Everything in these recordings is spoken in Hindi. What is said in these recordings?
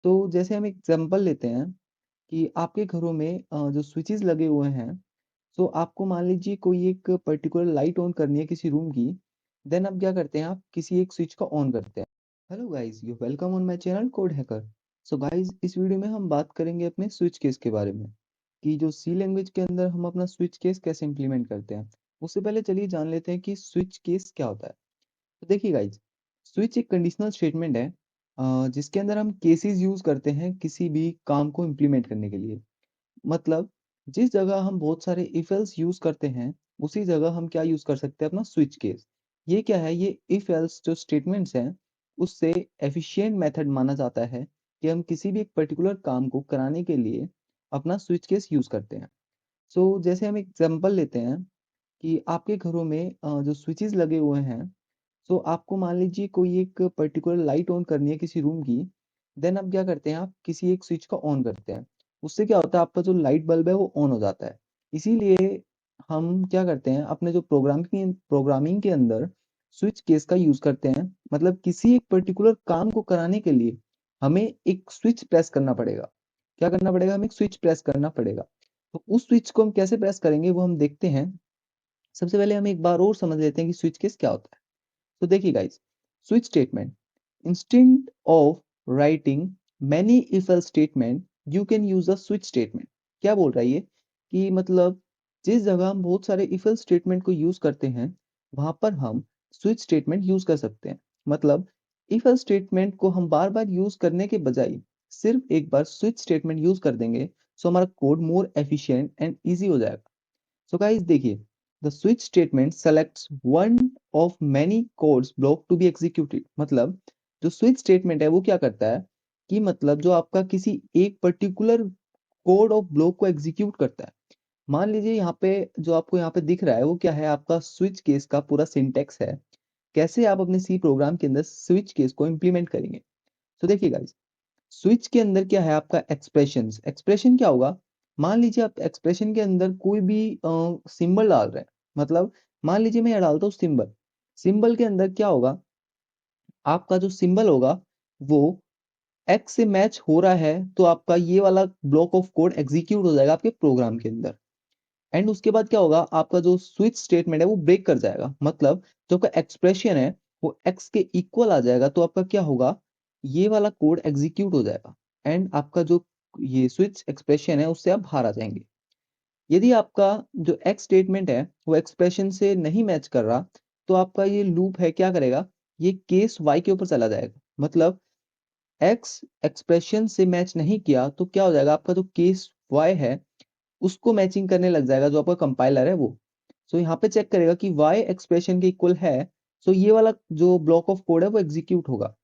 तो जैसे हम एग्जांपल लेते हैं कि आपके घरों में जो स्विचेस लगे हुए हैं, सो आपको मान लीजिए कोई एक पर्टिकुलर लाइट ऑन करनी है किसी रूम की। देन आप क्या करते हैं, आप किसी एक स्विच को ऑन करते हैं। Hello guys, you welcome on my channel code hacker. So guys, इस वीडियो में हम बात करेंगे अपने स्विच केस के बारे में कि जो सी लैंग्वेज के अंदर हम अपना स्विच केस कैसे इंप्लीमेंट करते हैं। उससे पहले चलिए जान लेते हैं कि स्विच केस क्या होता है। तो देखिए गाइज, स्विच एक कंडीशनल स्टेटमेंट है जिसके अंदर हम केसेस यूज करते हैं किसी भी काम को इम्प्लीमेंट करने के लिए। मतलब जिस जगह हम बहुत सारे इफ एल्स यूज करते हैं, उसी जगह हम क्या यूज कर सकते हैं, अपना स्विच केस। ये क्या है, ये इफ एल्स जो स्टेटमेंट्स हैं, उससे एफिशिएंट मेथड माना जाता है कि हम किसी भी एक पर्टिकुलर काम को कराने के लिए अपना स्विच केस यूज करते हैं। जैसे हम एग्जांपल लेते हैं कि आपके घरों में जो स्विचेस लगे हुए हैं, आपको मान लीजिए कोई एक पर्टिकुलर लाइट ऑन करनी है किसी रूम की। देन आप क्या करते हैं, आप किसी एक स्विच को ऑन करते हैं। उससे क्या होता है, आपका जो लाइट बल्ब है वो ऑन हो जाता है। इसीलिए हम क्या करते हैं, अपने जो प्रोग्रामिंग के अंदर स्विच केस का यूज करते हैं। मतलब किसी एक पर्टिकुलर काम को कराने के लिए हमें एक स्विच प्रेस करना पड़ेगा। क्या करना पड़ेगा, हमें एक स्विच प्रेस करना पड़ेगा। तो उस स्विच को हम कैसे प्रेस करेंगे वो हम देखते हैं। सबसे पहले हम एक बार और समझ लेते हैं कि स्विच केस क्या होता है। तो देखिए guys, switch statement, instead of writing many if else statement, you can use a switch statement. क्या बोल रहा है ये कि मतलब जिस जगह हम बहुत सारे इफ एल्स स्टेटमेंट को यूज करते हैं, वहां पर हम स्विच स्टेटमेंट यूज कर सकते हैं। मतलब इफ एल्स स्टेटमेंट को हम बार बार यूज करने के बजाय सिर्फ एक बार स्विच स्टेटमेंट यूज कर देंगे, सो हमारा code more efficient and easy हो जाएगा। सो गाइस देखिए, the switch statement selects one of many codes block to be executed. मतलब जो स्विच स्टेटमेंट है वो क्या करता है कि मतलब जो आपका किसी एक पर्टिकुलर कोड ऑफ ब्लॉक को एग्जीक्यूट करता है। मान लीजिए यहाँ पे जो आपको यहाँ पे दिख रहा है वो क्या है, आपका स्विच केस का पूरा सिंटेक्स है। कैसे आप अपने सी प्रोग्राम के अंदर स्विच केस को इंप्लीमेंट करेंगे। तो देखिए गाइस, स्विच के अंदर क्या है, आपका एक्सप्रेशन। एक्सप्रेशन क्या होगा, मान लीजिए आप एक्सप्रेशन के अंदर कोई भी सिंबल डाल रहे हैं। मतलब मान लीजिए मैं यहाँ डालता हूँ सिंबल। सिंबल के अंदर क्या होगा, आपका जो सिंबल होगा वो एक्स से मैच हो रहा है, तो आपका ये वाला ब्लॉक ऑफ कोड एग्जीक्यूट हो जाएगा आपके प्रोग्राम के अंदर। एंड उसके बाद क्या होगा, आपका जो स्विच स्टेटमेंट है वो ब्रेक कर जाएगा। मतलब जो आपका एक्सप्रेशन है वो एक्स के इक्वल आ जाएगा, तो आपका क्या होगा, ये वाला कोड एग्जीक्यूट हो जाएगा। एंड आपका जो ये स्विच एक्सप्रेशन है उससे आप बाहर आ जाएंगे। यदि आपका जो एक्स स्टेटमेंट है वो एक्सप्रेशन से नहीं मैच कर रहा, तो आपका ये लूप है क्या करेगा, ये केस वाई के ऊपर चला जाएगा। मतलब एक्स एक्सप्रेशन से मैच नहीं किया तो क्या हो जाएगा, आपका जो केस वाई है उसको मैचिंग करने लग जाएगा जो आपका कंपाइलर है वो। यहाँ पे चेक करेगा कि y एक्सप्रेशन के इक्वल है, ये वाला जो ब्लॉक ऑफ कोड है वो एग्जीक्यूट होगा।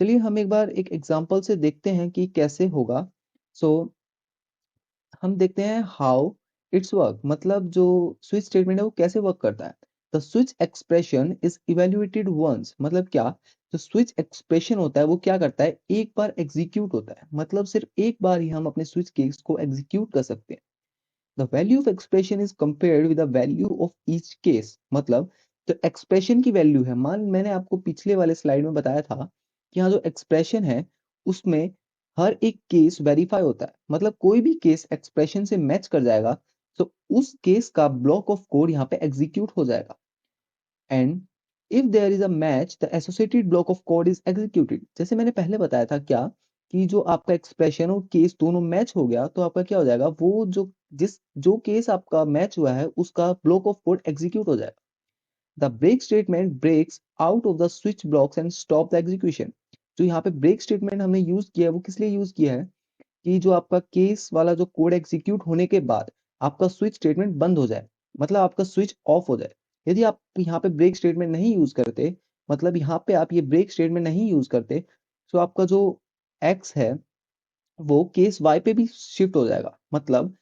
चलिए हम एक बार एक एग्जांपल से देखते हैं कि कैसे होगा। सो हम देखते हैं हाउ इट्स वर्क। मतलब जो स्विच स्टेटमेंट है वो कैसे वर्क करता है। The switch expression is evaluated once. मतलब क्या, जो स्विच एक्सप्रेशन होता है वो क्या करता है, एक बार एग्जीक्यूट होता है। मतलब सिर्फ एक बार ही हम अपने स्विच केस को एग्जीक्यूट कर सकते हैं। The value of expression is compared with the value of each case। मतलब जो एक्सप्रेशन की वैल्यू है, मान मैंने आपको पिछले वाले स्लाइड में बताया था कि यहाँ जो एक्सप्रेशन है उसमें हर एक केस वेरीफाई होता है। मतलब कोई भी केस एक्सप्रेशन से मैच कर जाएगा तो उस केस का ब्लॉक ऑफ कोड यहाँ पे एग्जीक्यूट हो जाएगा। And if there is a match the associated block of code is executed. जैसे मैंने पहले बताया था क्या, कि जो आपका एक्सप्रेशन और केस दोनों मैच हो गया तो आपका क्या हो जाएगा, वो जो केस आपका मैच हुआ है उसका ब्लॉक ऑफ कोड एग्जीक्यूट हो जाएगा। The break statement breaks out of the switch blocks and stop the execution. जो यहाँ पे ब्रेक स्टेटमेंट हमने यूज किया है वो किस लिए यूज किया है, कि जो आपका केस वाला जो कोड एग्जीक्यूट होने के बाद आपका स्विच स्टेटमेंट बंद हो जाए। मतलब आपका स्विच ऑफ हो जाए। यदि आप यहाँ पे ब्रेक स्टेटमेंट नहीं यूज करते, मतलब यहाँ पे आप ये ब्रेक स्टेटमेंट नहीं यूज करते, तो आपका जो एक्स है वो केस वाई पे भी शिफ्ट हो जाएगा। मतलब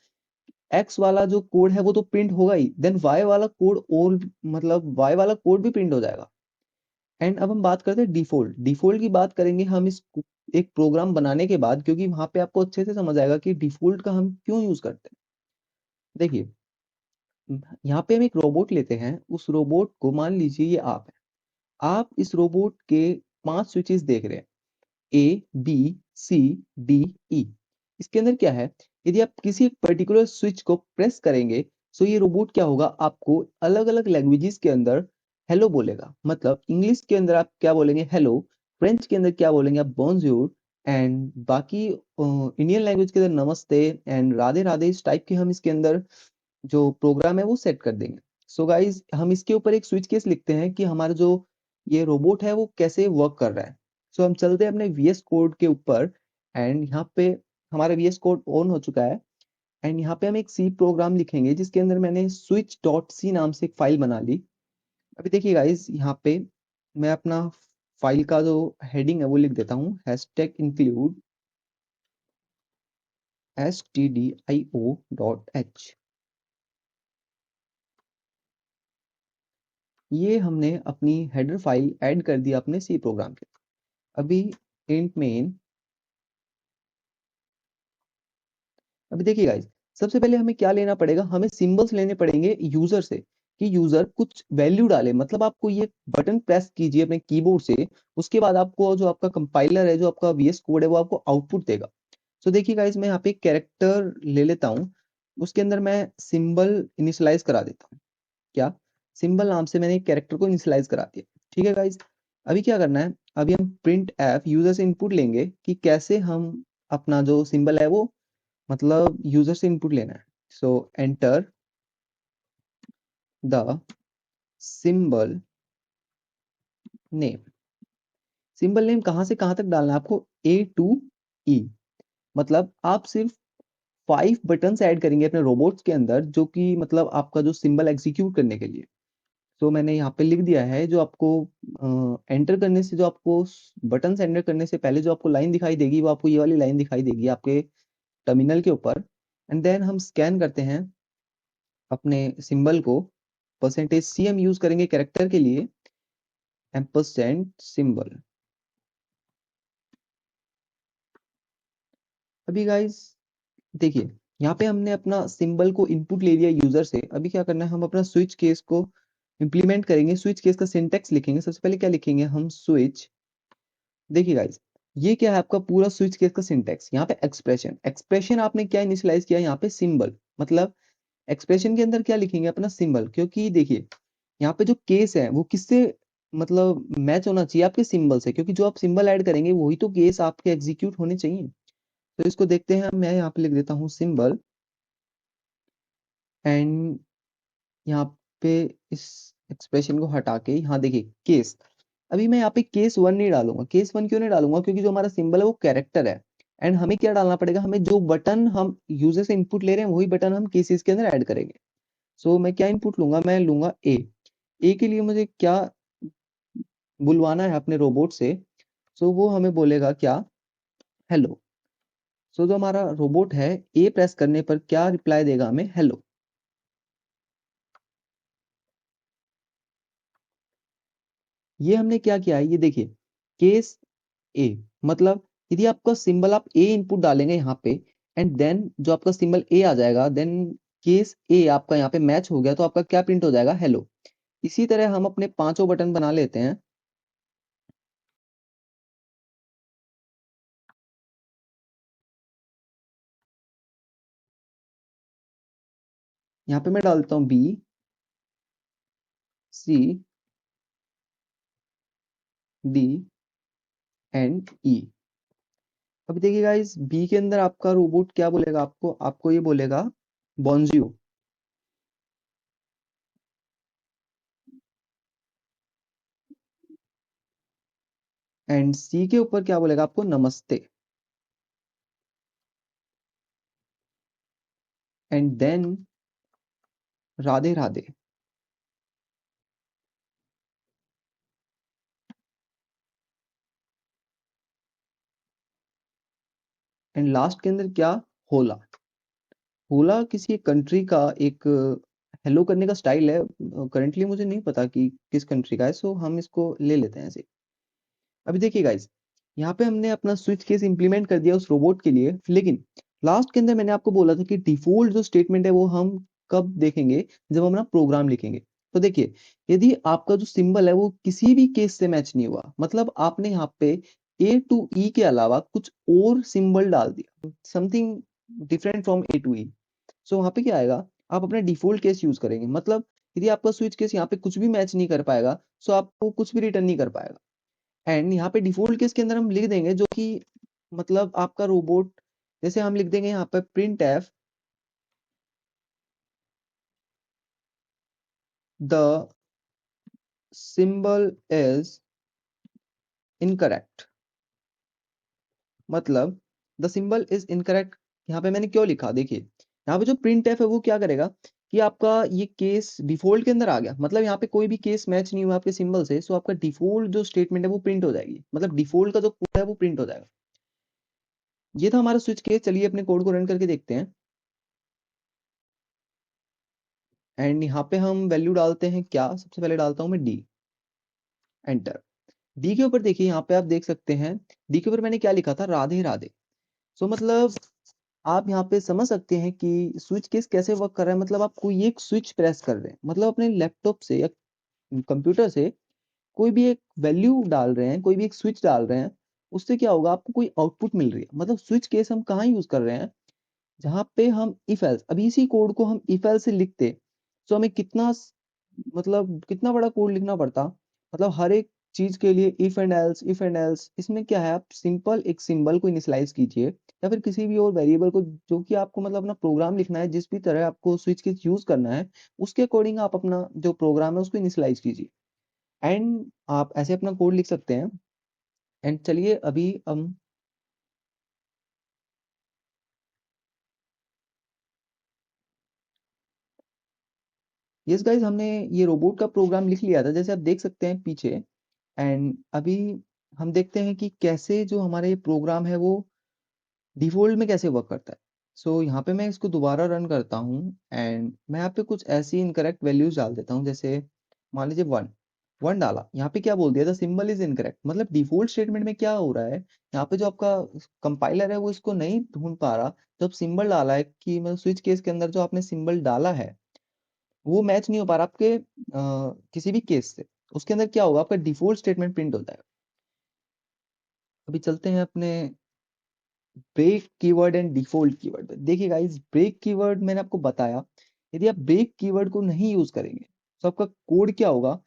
एक्स वाला जो कोड है वो तो प्रिंट होगा ही, देन वाई वाला कोड और मतलब वाई वाला कोड भी प्रिंट हो जाएगा। एंड अब हम बात करते हैं डिफॉल्ट। डिफॉल्ट की बात करेंगे हम इस एक प्रोग्राम बनाने के बाद, क्योंकि वहां पे आपको अच्छे से समझ आएगा कि डिफॉल्ट का हम क्यों यूज करते हैं। देखिए, यहाँ पे हम एक रोबोट लेते हैं। उस रोबोट को मान लीजिए ये आप है। आप इस रोबोट के 5 स्विचेस देख रहे हैं। ABCDE। इसके अंदर क्या है, यदि आप किसी एक पर्टिकुलर स्विच को प्रेस करेंगे तो ये रोबोट क्या होगा, आपको अलग अलग लैंग्वेजेस के अंदर हेलो बोलेगा। मतलब इंग्लिश के अंदर आप क्या बोलेंगे, हेलो। फ्रेंच के अंदर क्या बोलेंगे आप, बोंजूर। एंड बाकी इंडियन लैंग्वेज के अंदर नमस्ते एंड राधे राधे, इस टाइप के हम इसके अंदर जो प्रोग्राम है वो सेट कर देंगे। सो गाइज हम इसके ऊपर एक स्विच केस लिखते हैं कि हमारा जो ये रोबोट है वो कैसे वर्क कर रहा है। सो हम चलते हैं अपने VS कोड के ऊपर एंड यहाँ पे हमारा VS कोड ऑन हो चुका है। एंड यहाँ पे हम एक सी प्रोग्राम लिखेंगे जिसके अंदर मैंने स्विच डॉट सी नाम से एक फाइल बना ली। अभी देखिए गाइज यहाँ पे मैं अपना फाइल का जो हेडिंग है वो लिख देता हूँ, हैशटैग इंक्लूड stdio.h। ये हमने अपनी हेडर फाइल ऐड कर दिया अपने सी प्रोग्राम के। अभी इंट मेन, अभी देखिए गाइस सबसे पहले हमें क्या लेना पड़ेगा, हमें सिंबल्स लेने पड़ेंगे यूजर से कि यूजर कुछ वैल्यू डाले। मतलब आपको ये बटन प्रेस कीजिए अपने कीबोर्ड से, उसके बाद आपको जो आपका कंपाइलर है, जो आपका VS कोड है वो आपको आउटपुट देगा। सो देखिए गाइस मैं यहाँ पे कैरेक्टर ले लेता हूँ, उसके अंदर मैं सिंबल इनिशियलाइज करा देता हूँ। क्या, सिंबल नाम से मैंने एक कैरेक्टर को इनिशियलाइज करा दिया। ठीक है गाइस, अभी क्या करना है, अभी हम प्रिंट एफ यूजर से इनपुट लेंगे कि कैसे हम अपना जो सिंबल है वो मतलब यूजर से इनपुट लेना है। सो enter the symbol name. Symbol name कहां से कहां तक डालना है आपको, A to E। मतलब आप सिर्फ 5 बटन्स ऐड करेंगे अपने रोबोट्स के अंदर, जो कि मतलब आपका जो सिंबल एग्जीक्यूट करने के लिए। तो मैंने यहाँ पे लिख दिया है, जो आपको एंटर करने से, जो आपको बटन एंटर करने से पहले जो आपको लाइन दिखाई देगी वो आपको ये वाली लाइन दिखाई देगी आपके टर्मिनल के ऊपर। एंड देन हम स्कैन करते हैं अपने सिंबल को, %C हम यूज करेंगे कैरेक्टर के लिए, एम्परसेंड सिंबल। अभी गाइस देखिए यहाँ पे हमने अपना सिंबल को इनपुट ले लिया यूजर से। अभी क्या करना है, हम अपना स्विच केस को इंप्लीमेंट करेंगे। स्विच केस का सिंटेक्स लिखेंगे। सबसे पहले क्या लिखेंगे हम, स्विच। देखिए गाइस ये क्या है आपका पूरा स्विच केस का सिंटेक्स। यहाँ पे एक्सप्रेशन, एक्सप्रेशन आपने क्या इनिशियलाइज किया, यहाँ पे सिंबल। मतलब एक्सप्रेशन के अंदर क्या लिखेंगे, अपना सिंबल। क्योंकि देखिए यहाँ पे जो केस है वो किससे मतलब मैच होना चाहिए, आपके सिंबल से। क्योंकि जो आप सिंबल ऐड करेंगे वही तो केस आपके एग्जीक्यूट होने चाहिए। तो इसको देखते हैं, मैं यहाँ पे लिख देता हूँ सिंबल एंड यहाँ पे इस एक्सप्रेशन को हटा के यहाँ देखिए केस। अभी मैं यहाँ पे केस 1 नहीं डालूंगा। केस 1 क्यों नहीं डालूंगा, क्योंकि जो हमारा सिंबल है वो कैरेक्टर है। एंड हमें क्या डालना पड़ेगा, हमें जो बटन हम यूजर से इनपुट ले रहे हैं वही बटन हम केसेस के अंदर ऐड करेंगे। सो मैं क्या इनपुट लूंगा, मैं लूंगा ए के लिए मुझे क्या बुलवाना है अपने रोबोट से। सो वो हमें बोलेगा क्या, हेलो। सो जो हमारा रोबोट है ए प्रेस करने पर क्या रिप्लाई देगा हमें, हेलो। ये हमने क्या किया है, ये देखिए केस ए। मतलब यदि आपका सिंबल आप ए इनपुट डालेंगे यहाँ पे एंड देन जो आपका सिंबल ए आ जाएगा, देन केस ए आपका यहाँ पे मैच हो गया तो आपका क्या प्रिंट हो जाएगा, हेलो। इसी तरह हम अपने पांचों बटन बना लेते हैं। यहाँ पे मैं डालता हूँ B, C, D and E। अभी देखिए गाइस बी के अंदर आपका रोबोट क्या बोलेगा, आपको आपको ये बोलेगा बॉन्जियो। एंड सी के ऊपर क्या बोलेगा आपको, नमस्ते। And then Radhe Radhe. And last के अंदर क्या, होला। होला किसी कंट्री का एक हेलो करने का स्टाइल है। करंटली मुझे नहीं पता कि किस कंट्री का है, सो हम इसको ले लेते हैं ऐसे। अभी देखिए गाइस यहाँ पे हमने अपना स्विच केस इंप्लीमेंट कर दिया उस रोबोट के लिए। लेकिन लास्ट के अंदर मैंने आपको बोला था कि डिफॉल्ट जो स्टेटमेंट है वो हम कब देखेंगे, जब हम अपना प्रोग्राम लिखेंगे। तो देखिए यदि आपका जो सिंबल है वो किसी भी केस से मैच नहीं हुआ, मतलब आपने यहाँ पे ए टू ई के अलावा कुछ और सिंबल डाल दिया, something different from A to E, so वहां पे क्या आएगा, आप अपना डिफॉल्ट केस यूज करेंगे। मतलब यदि आपका स्विच केस यहाँ पे कुछ भी मैच नहीं कर पाएगा, सो आपको कुछ भी रिटर्न नहीं कर पाएगा। एंड यहाँ पे डिफॉल्ट केस के अंदर हम लिख देंगे जो कि मतलब आपका रोबोट, जैसे हम लिख देंगे यहाँ पे print F the symbol is incorrect. मतलब द सिंबल इज इनकरेक्ट, यहाँ पे मैंने क्यों लिखा, देखिए यहाँ पे जो प्रिंट एफ है वो क्या करेगा कि आपका ये केस डिफॉल्ट के अंदर आ गया, मतलब यहाँ पे कोई भी केस मैच नहीं हुआ आपके सिंबल से, सो आपका डिफॉल्ट जो स्टेटमेंट है वो प्रिंट हो जाएगी, मतलब डिफॉल्ट का जो कोड है वो प्रिंट हो जाएगा। ये था हमारा स्विच केस। चलिए अपने कोड को रन करके देखते हैं। एंड यहाँ पे हम वैल्यू डालते हैं, क्या सबसे पहले डालता हूँ मैं डी, एंटर। डी के ऊपर देखिए यहाँ पे आप देख सकते हैं, डी के ऊपर मैंने क्या लिखा था, राधे राधे। सो मतलब आप यहाँ पे समझ सकते हैं कि स्विच केस कैसे वर्क कर रहा है। मतलब आप कोई एक स्विच प्रेस कर रहे हैं, मतलब अपने लैपटॉप से या कंप्यूटर से कोई भी एक वैल्यू डाल रहे हैं, कोई भी एक स्विच डाल रहे हैं, उससे क्या होगा, आपको कोई आउटपुट मिल रही है। मतलब स्विच केस हम कहाँ यूज कर रहे हैं, जहाँ पे हम इफ एल्स, अभी इसी कोड को हम इफ एल्स से लिखते तो हमें मतलब कितना बड़ा कोड लिखना पड़ता। मतलब हर एक चीज के लिए इफ एंड एल्स, इसमें क्या है, आप सिंपल एक सिंबल को इनिशियलाइज कीजिए या फिर किसी भी और वेरिएबल को जो कि आपको मतलब अपना प्रोग्राम लिखना है, जिस भी तरह आपको स्विच केस यूज करना है उसके अकॉर्डिंग आप अपना जो प्रोग्राम है उसको इनिशियलाइज कीजिए। एंड आप ऐसे अपना कोड लिख सकते हैं। एंड चलिए अभी हम यस गाइस, हमने ये रोबोट का प्रोग्राम लिख लिया था, जैसे आप देख सकते हैं पीछे। एंड अभी हम देखते हैं कि कैसे जो हमारा ये प्रोग्राम है वो डिफॉल्ट में कैसे वर्क करता है। सो यहाँ पे मैं इसको दोबारा रन करता हूँ एंड मैं यहाँ पे कुछ ऐसी इनकरेक्ट वैल्यूज डाल देता हूँ, जैसे मान लीजिए वन, वन डाला, यहाँ पे क्या बोल दिया था, सिंबल इज इनकरेक्ट। मतलब डिफॉल्ट स्टेटमेंट में क्या हो रहा है, यहाँ पे जो आपका कंपाइलर है वो इसको नहीं ढूंढ पा रहा, जब सिंबल डाला है कि मतलब स्विच केस के अंदर जो आपने सिंबल डाला है वो मैच नहीं हो पा रहा आपके किसी भी केस से, उसके अंदर क्या होगा, आपका डिफॉल्ट स्टेटमेंट प्रिंट हो जाएगा। अभी चलते हैं अपने break keyword and default keyword पे। देखिए गाइस, ब्रेक कीवर्ड मैंने आपको बताया, यदि आप ब्रेक कीवर्ड को नहीं यूज करेंगे तो आपका कोड क्या होगा,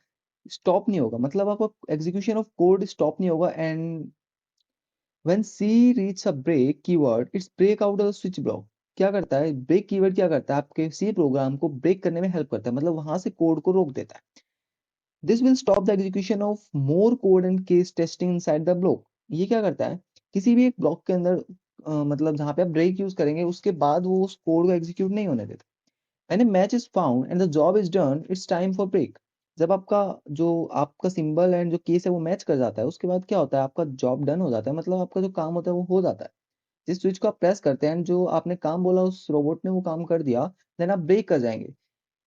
स्टॉप नहीं होगा। मतलब आपका एग्जीक्यूशन ऑफ कोड स्टॉप नहीं होगा। And when C reach a break keyword its break out of switch block. क्या करता है ब्रेक कीवर्ड, क्या करता है, आपके सी प्रोग्राम को ब्रेक करने में हेल्प करता है, मतलब वहां से कोड को रोक देता है। This will stop the execution of more code and case testing inside the block. ये क्या करता है, किसी भी एक ब्लॉक के अंदर मतलब जहां पे आप ब्रेक यूज करेंगे उसके बाद वो उस कोड को एग्जीक्यूट नहीं होने देता। When a match is found and the job is done, it's time for break। जब आपका सिंबल एंड जो केस है वो मैच कर जाता है, उसके बाद क्या होता है, आपका जॉब डन हो जाता है, मतलब आपका जो काम होता है वो हो जाता है। जिस स्विच को आप प्रेस करते हैं, जो आपने काम बोला उस रोबोट ने वो काम कर दिया, देन आप ब्रेक कर जाएंगे।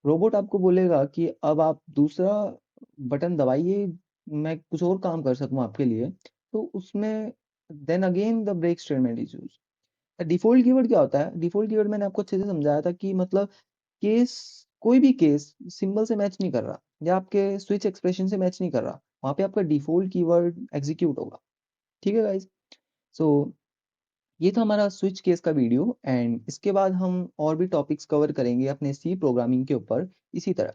रोबोट आपको बोलेगा कि अब आप दूसरा बटन दबाइए, मैं कुछ और काम कर सकूं आपके लिए, तो उसमें then again the break statement is use. Default keyword क्या होता है, डिफॉल्ट कीवर्ड मैंने आपको अच्छे से समझाया था कि मतलब केस, कोई भी केस सिंबल से मैच नहीं कर रहा या आपके स्विच एक्सप्रेशन से मैच नहीं कर रहा, वहां पे आपका डिफॉल्ट कीवर्ड एग्जीक्यूट होगा। ठीक है गाइज। सो ये था हमारा स्विच केस का वीडियो एंड इसके बाद हम और भी टॉपिक्स कवर करेंगे अपने सी प्रोग्रामिंग के ऊपर इसी तरह।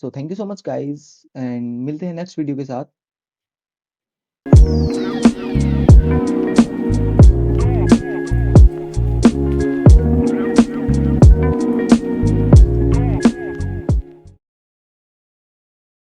So thank you so much guys and मिलते हैं नेक्स्ट वीडियो के साथ।